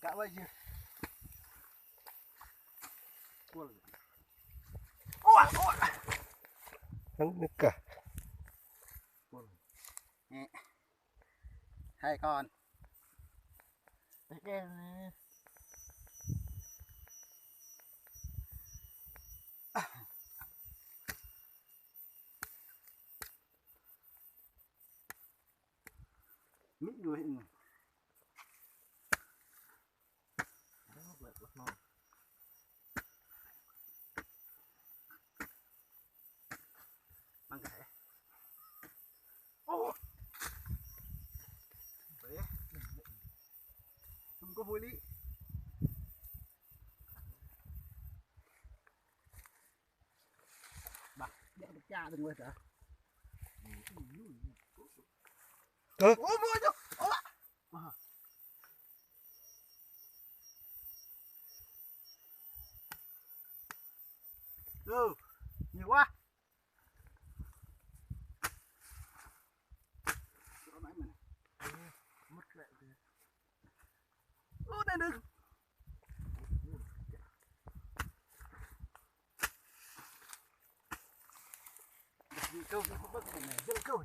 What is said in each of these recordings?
cả bây giờ ôi Hắn nước cả. hai con mít đuôi bằng cái ô không có vui lý bà đeo được cha đừng quên hả ô mua cho ô nhiều quá ô đây đừng câu không bắt này này rất câu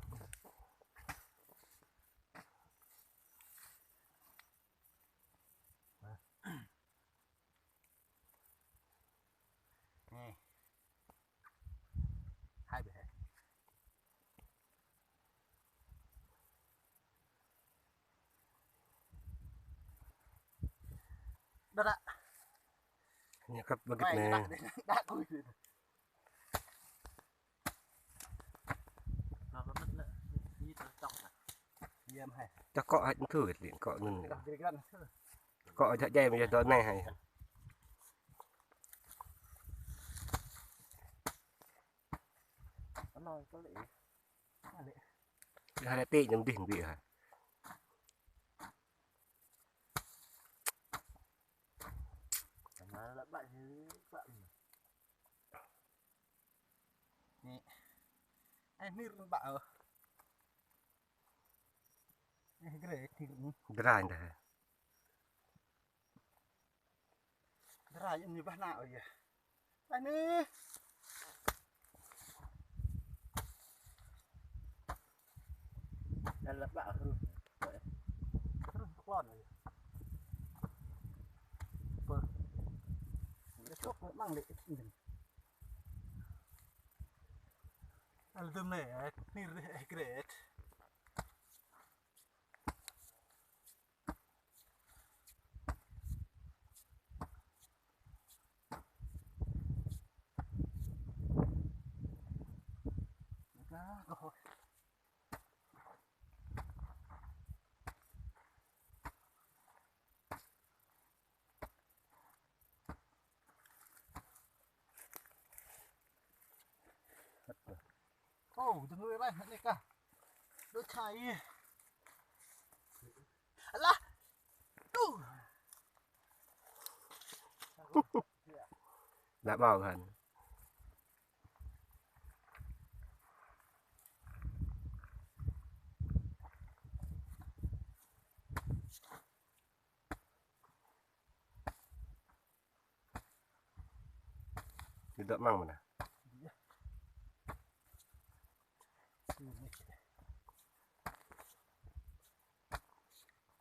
nè hai bể đất ạ Nhà cắt bagi nè. đã cùi Chắc cọ hãy thử liền cọ nên đặt cái gần cọ chạy dây bây giờ này hay. nói có lẽ Hai tệ nhưng đỉnh bị hả? nó bạn như bạn nè anh nir bạn cái này thì Drai nè. ra những như bác nào vậy anh ơi đây là bạn hư con này cái chốt nó mang lại anh tôm này nir great rồi ô đừng người bay này cả đôi chai là Đã bảo hẳn. Đỡ mang mà nè.